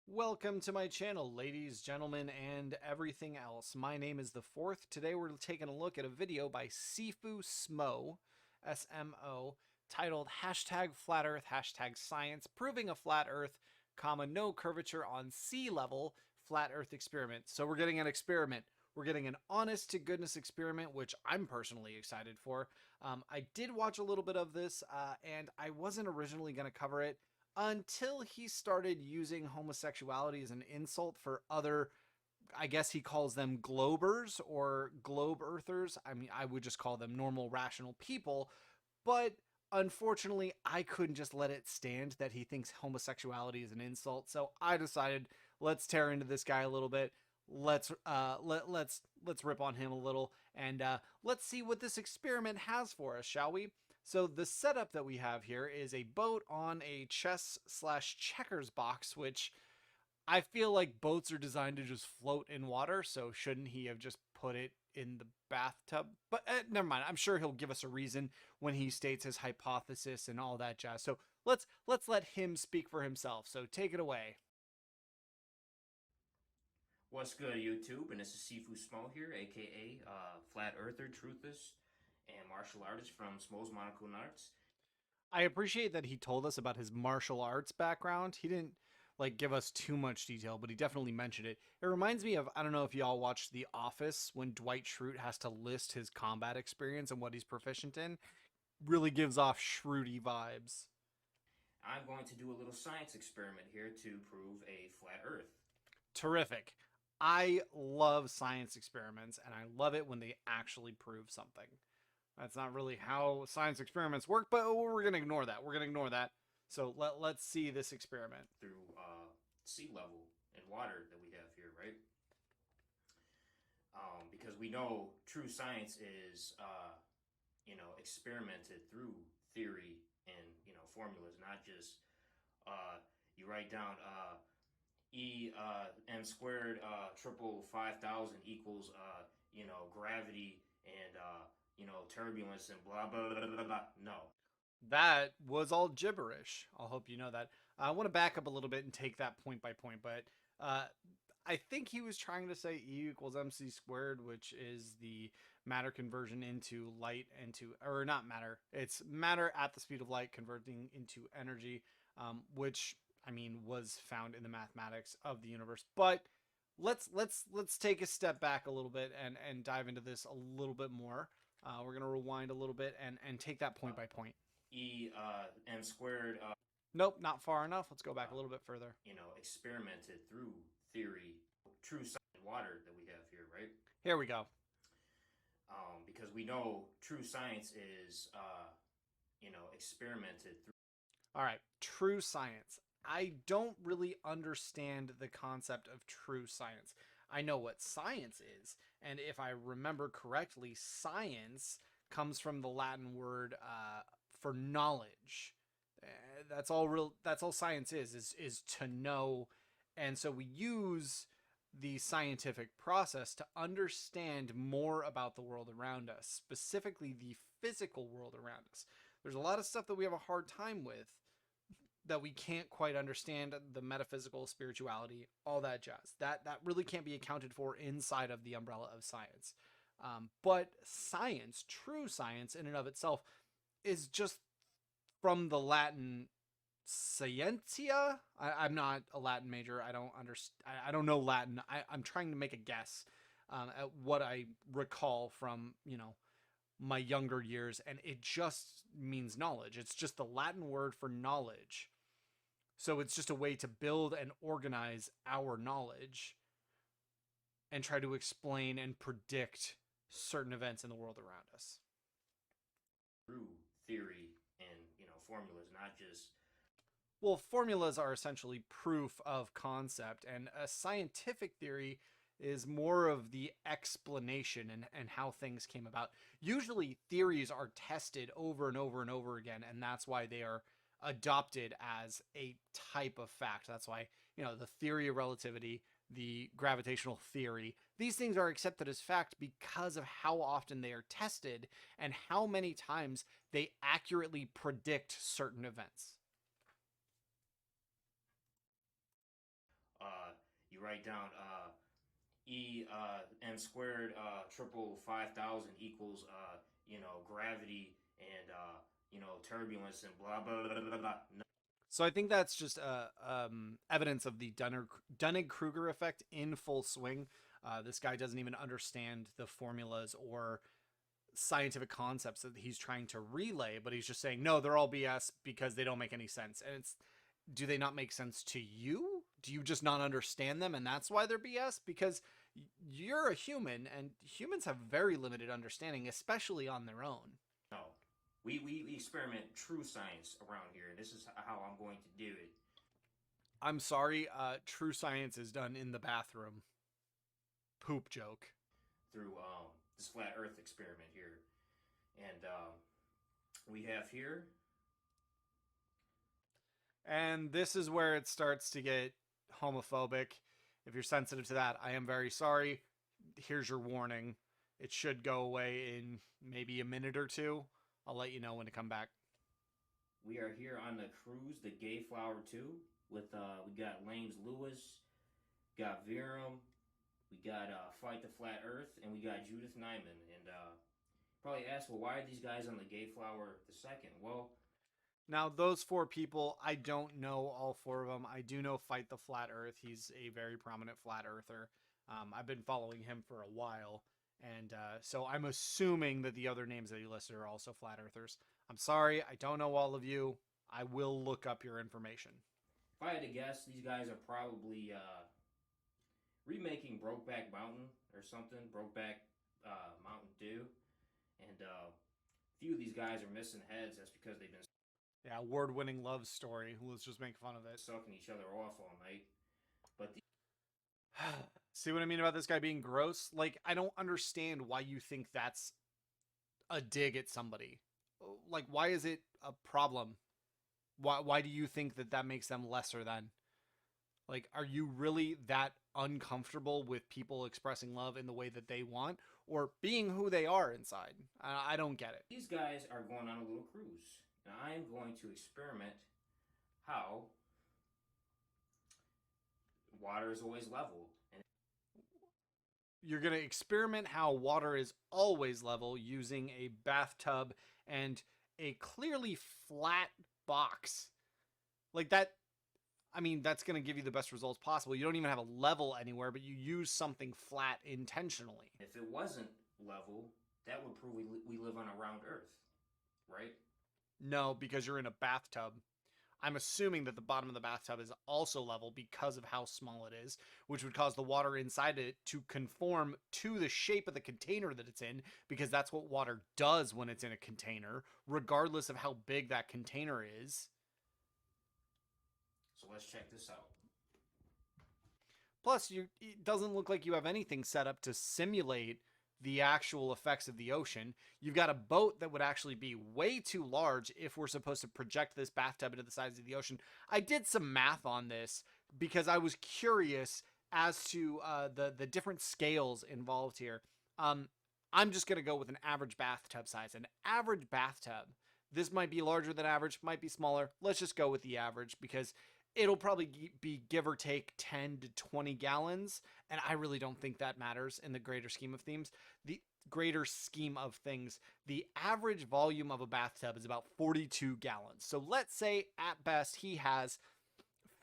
Welcome to my channel, ladies, gentlemen, and everything else. My name is The Fourth. Today we're taking a look at a video by SIFU SMO, S-M-O, titled Hashtag Flat Earth, Hashtag Science, Proving a Flat Earth, comma, No Curvature on Sea Level Flat Earth Experiment. So we're getting an experiment. We're getting an honest-to-goodness experiment, which I'm personally excited for. I did watch a little bit of this, and I wasn't originally going to cover it until he started using homosexuality as an insult for other, I guess he calls them globers or globe earthers. I mean, I would just call them normal, rational people. But unfortunately, I couldn't just let it stand that he thinks homosexuality is an insult. So I decided, let's tear into this guy a little bit. Let's rip on him a little, and let's see what this experiment has for us, shall we? So the setup that we have here is a boat on a chess slash checkers box, which I feel like boats are designed to just float in water. So shouldn't he have just put it in the bathtub? But never mind. I'm sure he'll give us a reason when he states his hypothesis and all that jazz. So let's let him speak for himself. So take it away. What's good, YouTube? And this is Sifu Smo here, aka Flat Earther, Truthist, and martial artist from Smo's Monaco Arts. I appreciate that he told us about his martial arts background. He didn't like give us too much detail, but he definitely mentioned it. It reminds me of, I don't know if y'all watched The Office when Dwight Schrute has to list his combat experience and what he's proficient in. Really gives off Schrutey vibes. I'm going to do a little science experiment here to prove a flat Earth. Terrific. I love science experiments and I love it when they actually prove something. That's not really how science experiments work, but we're going to ignore that. We're going to ignore that. So let's see this experiment. Through sea level and water that we have here, right? Because we know true science is, experimented through theory and, formulas, not just you write down m squared triple 5,000 equals gravity and turbulence and blah blah blah blah blah. No. That was all gibberish. I'll hope you know that. I want to back up a little bit and take that point by point, but uh, I think he was trying to say E equals mc squared, which is the matter conversion into light into, or not matter. It's matter at the speed of light converting into energy, which I mean was found in the mathematics of the universe. But let's take a step back a little bit and dive into this a little bit more. We're gonna rewind a little bit and take that point by point. M squared. Nope, not far enough. Let's go back a little bit further. Experimented through theory, true science and water that we have here, right? Here we go. Because we know true science is, experimented through. All right, true science. I don't really understand the concept of true science. I know what science is, and if I remember correctly, science comes from the Latin word for knowledge. That's all real. That's all science is to know, and so we use the scientific process to understand more about the world around us, specifically the physical world around us. There's a lot of stuff that we have a hard time with that we can't quite understand, the metaphysical, spirituality, all that jazz. That really can't be accounted for inside of the umbrella of science. But science, true science in and of itself, is just from the Latin scientia. I'm not a Latin major. I don't understand. I don't know Latin. I'm trying to make a guess at what I recall from my younger years, and it just means knowledge. It's just the Latin word for knowledge. So it's just a way to build and organize our knowledge and try to explain and predict certain events in the world around us. Through theory and, formulas, not just. Well, formulas are essentially proof of concept, and a scientific theory is more of the explanation and how things came about. Usually, theories are tested over and over and over again, and that's why they are adopted as a type of fact. That's why, the theory of relativity, the gravitational theory, these things are accepted as fact because of how often they are tested and how many times they accurately predict certain events. write down n squared triple 5,000 equals gravity and turbulence and blah blah blah blah blah. No. So I think that's just evidence of the Dunning-Kruger effect in full swing. This guy doesn't even understand the formulas or scientific concepts that he's trying to relay, but he's just saying, no, they're all BS because they don't make any sense. And it's, do they not make sense to you? Do you just not understand them and that's why they're BS? Because you're a human and humans have very limited understanding, especially on their own. No. We experiment true science around here, and this is how I'm going to do it. I'm sorry, true science is done in the bathroom. Poop joke. Through this flat Earth experiment here, and we have here. And this is where it starts to get homophobic. If you're sensitive to that, I am very sorry. Here's your warning. It should go away in maybe a minute or two. I'll let you know when to come back. We are here on the cruise, the Gay Flower 2, with we got Lames Lewis, got Virum, we got Fight the Flat Earth, and we got Judith Nyman. And probably ask, well, why are these guys on the Gay Flower the second? Well, now those four people, I don't know all four of them. I do know Fight the Flat Earth. He's a very prominent flat earther. I've been following him for a while. And so I'm assuming that the other names that he listed are also flat earthers. I'm sorry, I don't know all of you. I will look up your information. If I had to guess, these guys are probably remaking Brokeback Mountain or something. Brokeback Mountain Dew. And a few of these guys are missing heads. That's because they've been award-winning love story. Let's just make fun of it. Sucking each other off all night. But see what I mean about this guy being gross? Like, I don't understand why you think that's a dig at somebody. Like, why is it a problem? Why do you think that that makes them lesser than? Like, are you really that uncomfortable with people expressing love in the way that they want or being who they are inside? I don't get it. These guys are going on a little cruise, and I'm going to experiment how water is always level. And you're going to experiment how water is always level using a bathtub and a clearly flat box. Like that, I mean, that's going to give you the best results possible. You don't even have a level anywhere, but you use something flat intentionally. If it wasn't level, that would prove we live on a round Earth, right? No, because you're in a bathtub. I'm assuming that the bottom of the bathtub is also level because of how small it is, which would cause the water inside it to conform to the shape of the container that it's in, because that's what water does when it's in a container, regardless of how big that container is. So let's check this out. Plus, it doesn't look like you have anything set up to simulate the actual effects of the ocean. You've got a boat that would actually be way too large if we're supposed to project this bathtub into the size of the ocean. I did some math on this because I was curious as to the different scales involved here. I'm just going to go with an average bathtub size. An average bathtub. This might be larger than average, might be smaller. Let's just go with the average because it'll probably be give or take 10 to 20 gallons. And I really don't think that matters in the greater scheme of things. The greater scheme of things, the average volume of a bathtub is about 42 gallons. So let's say at best he has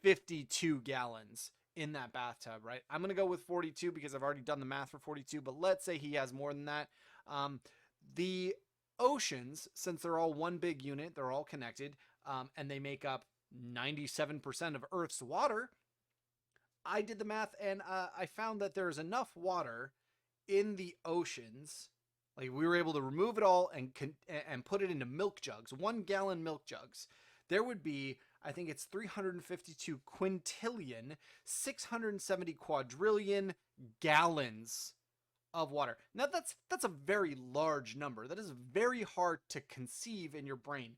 52 gallons in that bathtub, right? I'm going to go with 42 because I've already done the math for 42, but let's say he has more than that. The oceans, since they're all one big unit, they're all connected, and they make up 97% of Earth's water. I did the math and I found that there's enough water in the oceans. Like we were able to remove it all and put it into milk jugs, 1 gallon milk jugs. There would be, I think it's 352 quintillion, 670 quadrillion gallons of water. Now that's a very large number. That is very hard to conceive in your brain.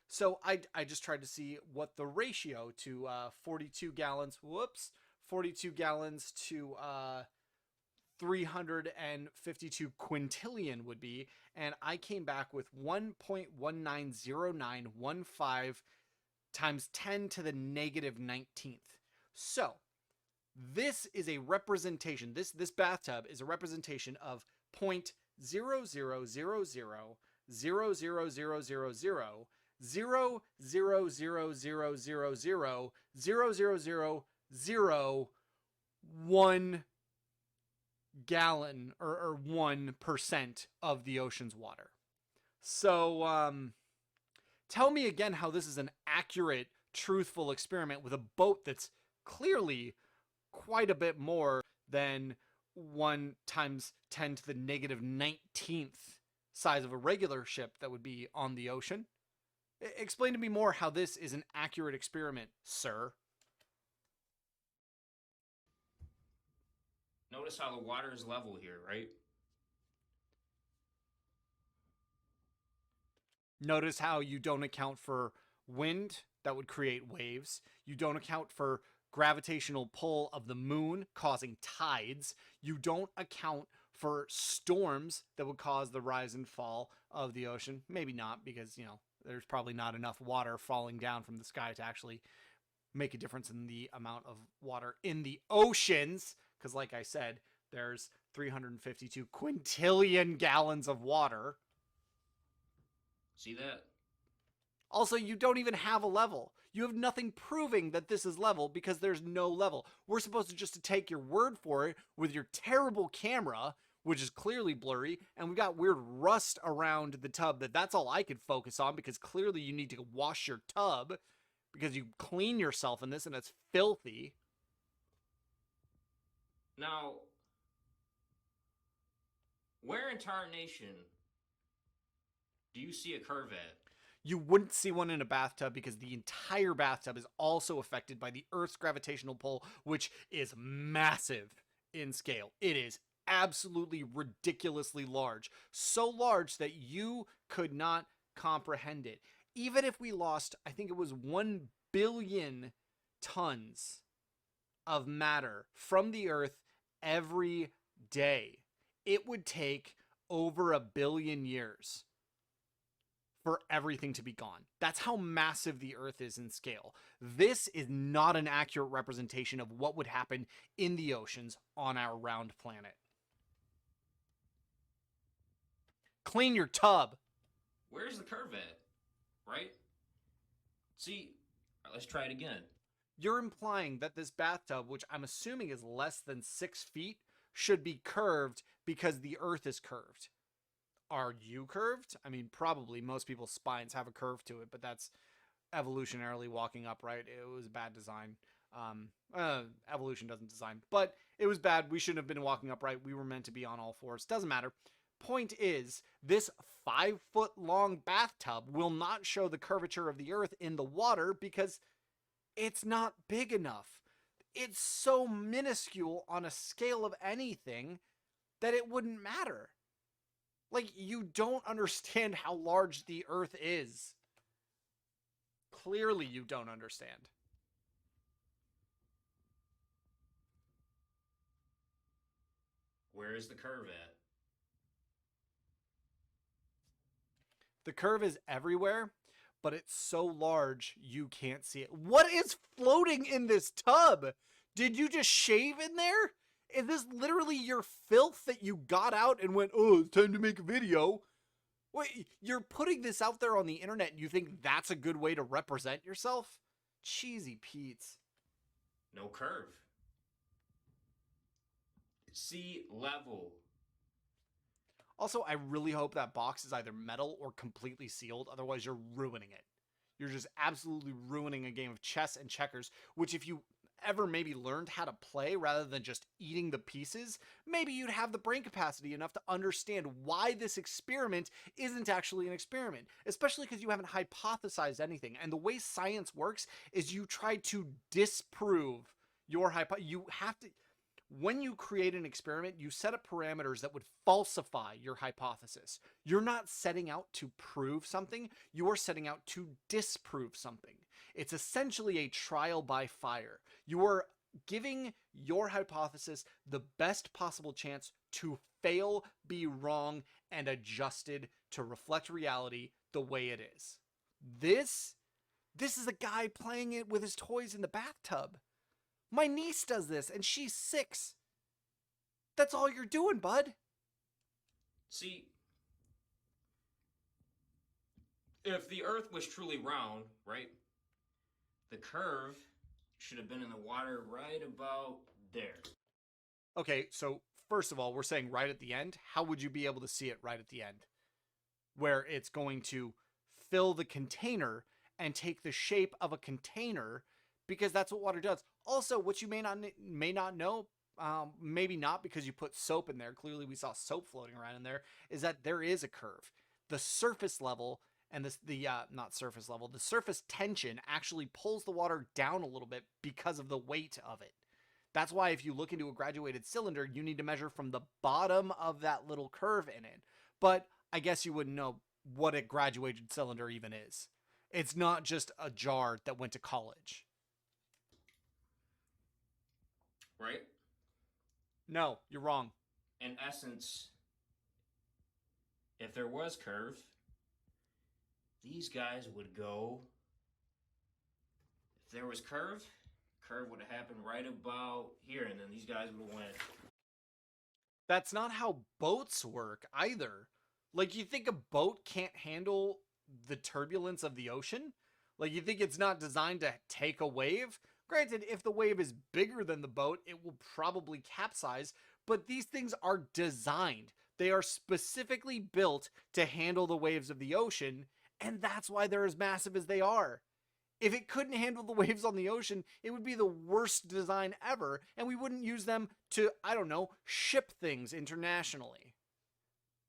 So I just tried to see what the ratio to 42 gallons, 42 gallons to 352 quintillion would be, and I came back with 1.190915 times 10 to the negative 19th. So This is a representation. This bathtub is a representation of 0.0000000000000001 gallon or 1% of the ocean's water. So tell me again how this is an accurate, truthful experiment with a boat that's clearly quite a bit more than 1 times 10 to the negative 19th size of a regular ship that would be on the ocean. Explain to me more how this is an accurate experiment, sir. Notice how the water is level here, right? Notice how you don't account for wind that would create waves. You don't account for gravitational pull of the moon causing tides. You don't account for storms that would cause the rise and fall of the ocean. Maybe not, because, there's probably not enough water falling down from the sky to actually make a difference in the amount of water in the oceans. Because, like I said, there's 352 quintillion gallons of water. See that? Also, you don't even have a level. You have nothing proving that this is level because there's no level. We're supposed to just take your word for it with your terrible camera, which is clearly blurry, and we got weird rust around the tub that's all I could focus on, because clearly you need to wash your tub because you clean yourself in this and it's filthy. Now, where in tarnation do you see a curve at? You wouldn't see one in a bathtub because the entire bathtub is also affected by the Earth's gravitational pull, which is massive in scale. It is absolutely ridiculously large. So large that you could not comprehend it. Even if we lost, I think it was 1 billion tons of matter from the Earth every day, it would take over 1 billion years for everything to be gone. That's how massive the Earth is in scale. This is not an accurate representation of what would happen in the oceans on our round planet. Clean your tub. Where's the curve at? Right? See, let's try it again. You're implying that this bathtub, which I'm assuming is less than 6 feet, should be curved because the Earth is curved. Are you curved? I mean, probably most people's spines have a curve to it, but that's evolutionarily walking upright. It was bad design. Evolution doesn't design, but it was bad. We shouldn't have been walking upright. We were meant to be on all fours. Doesn't matter. Point is, this 5-foot long bathtub will not show the curvature of the Earth in the water because it's not big enough. It's so minuscule on a scale of anything that it wouldn't matter. Like, you don't understand how large the Earth is. Clearly you don't understand. Where is the curve at? The curve is everywhere, but it's so large you can't see it. What is floating in this tub? Did you just shave in there? Is this literally your filth that you got out and went, oh, it's time to make a video? Wait, you're putting this out there on the internet and you think that's a good way to represent yourself? Cheesy Pete's. No curve. Sea level. Also, I really hope that box is either metal or completely sealed. Otherwise, you're ruining it. You're just absolutely ruining a game of chess and checkers, which if you ever maybe learned how to play rather than just eating the pieces, maybe you'd have the brain capacity enough to understand why this experiment isn't actually an experiment, especially because you haven't hypothesized anything. And the way science works is you try to disprove your hypothesis. You have to, when you create an experiment, you set up parameters that would falsify your hypothesis. You're not setting out to prove something, you are setting out to disprove something. It's essentially a trial by fire. You are giving your hypothesis the best possible chance to fail, be wrong, and adjusted to reflect reality the way it is. This is a guy playing it with his toys in the bathtub. My niece does this, and she's 6. That's all you're doing, bud. See, if the Earth was truly round, right, the curve should have been in the water right about there. Okay, so first of all, we're saying right at the end. How would you be able to see it right at the end? Where it's going to fill the container and take the shape of a container, because that's what water does. Also, what you may not know, maybe not because you put soap in there. Clearly, we saw soap floating around in there. Is that there is a curve. The surface level and the not surface level, the surface tension actually pulls the water down a little bit because of the weight of it. That's why if you look into a graduated cylinder, you need to measure from the bottom of that little curve in it. But I guess you wouldn't know what a graduated cylinder even is. It's not just a jar that went to college. Right? No, you're wrong. In essence, if there was curve, these guys would go. If there was curve would have happened right about here, and then these guys would have went. That's not how boats work either. Like, you think a boat can't handle the turbulence of the ocean? Like, you think it's not designed to take a wave? Granted, if the wave is bigger than the boat, it will probably capsize, but these things are designed. They are specifically built to handle the waves of the ocean, and that's why they're as massive as they are. If it couldn't handle the waves on the ocean, it would be the worst design ever, and we wouldn't use them to, I don't know, ship things internationally.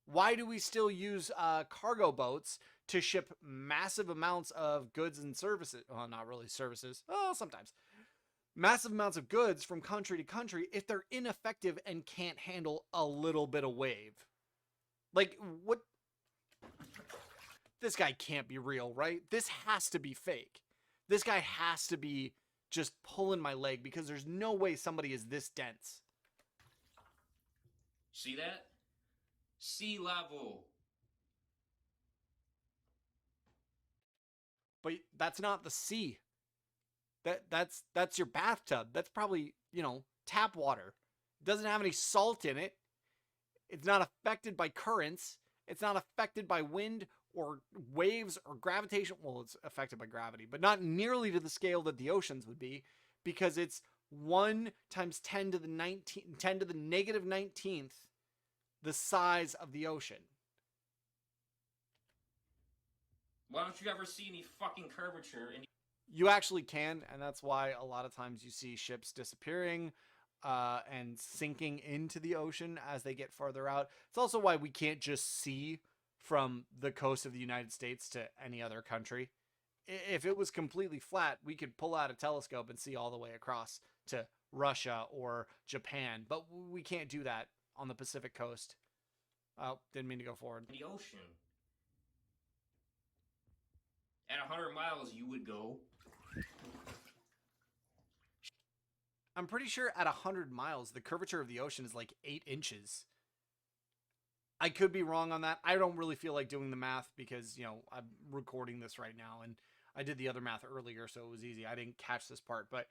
Why do we still use cargo boats to ship massive amounts of goods and services? Well, not really services. Oh, sometimes. Massive amounts of goods from country to country if they're ineffective and can't handle a little bit of wave. Like, what? This guy can't be real, right? This has to be fake. This guy has to be just pulling my leg, because there's no way somebody is this dense. See that? Sea level. But that's not the sea. That's your bathtub. That's probably, tap water. It doesn't have any salt in it. It's not affected by currents. It's not affected by wind or waves or gravitation. Well, it's affected by gravity, but not nearly to the scale that the oceans would be, because it's 1 times 10 to the negative 19th the size of the ocean. Why don't you ever see any fucking curvature in? You actually can, and that's why a lot of times you see ships disappearing and sinking into the ocean as they get farther out. It's also why we can't just see from the coast of the United States to any other country. If it was completely flat, we could pull out a telescope and see all the way across to Russia or Japan, but we can't do that on the Pacific coast. Oh, didn't mean to go forward. The ocean. At 100 miles, you would go. I'm pretty sure at 100 miles, the curvature of the ocean is like 8 inches. I could be wrong on that. I don't really feel like doing the math because, I'm recording this right now, and I did the other math earlier, so it was easy. I didn't catch this part, but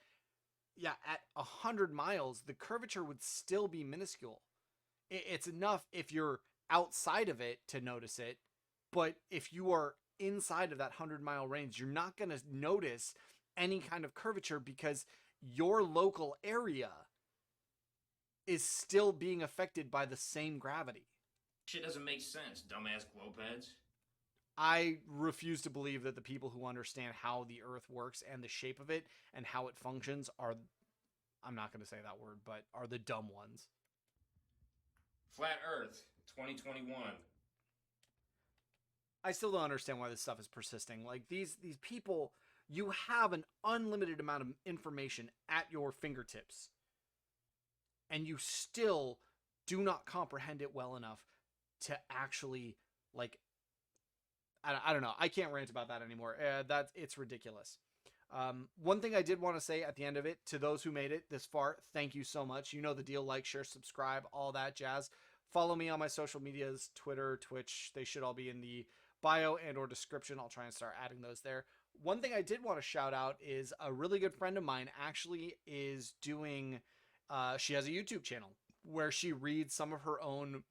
yeah, at 100 miles, the curvature would still be minuscule. It's enough if you're outside of it to notice it, but if you are inside of that 100-mile range, you're not going to notice any kind of curvature because your local area is still being affected by the same gravity. Shit doesn't make sense, dumbass globeheads. I refuse to believe that the people who understand how the Earth works and the shape of it and how it functions are, I'm not going to say that word, but are the dumb ones. Flat Earth, 2021. I still don't understand why this stuff is persisting. Like, these people, you have an unlimited amount of information at your fingertips, and you still do not comprehend it well enough to actually, like, I don't know. I can't rant about that anymore. It's ridiculous. One thing I did want to say at the end of it, to those who made it this far, thank you so much. You know the deal. Like, share, subscribe, all that jazz. Follow me on my social medias, Twitter, Twitch. They should all be in the bio and or description. I'll try and start adding those there. one thing I did want to shout out is a really good friend of mine actually is doing, she has a YouTube channel where she reads some of her own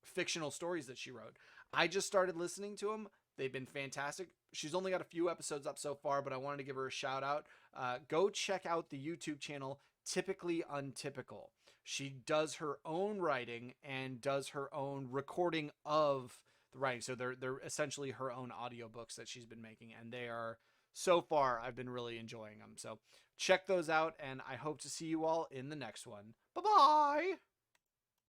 fictional stories that she wrote. I just started listening to them. They've been fantastic. She's only got a few episodes up so far, but I wanted to give her a shout out. Go check out the YouTube channel Typically Untypical. She does her own writing and does her own recording of the writing. So they're essentially her own audiobooks that she's been making, and they are so far I've been really enjoying them. So check those out, and I hope to see you all in the next one. Bye bye.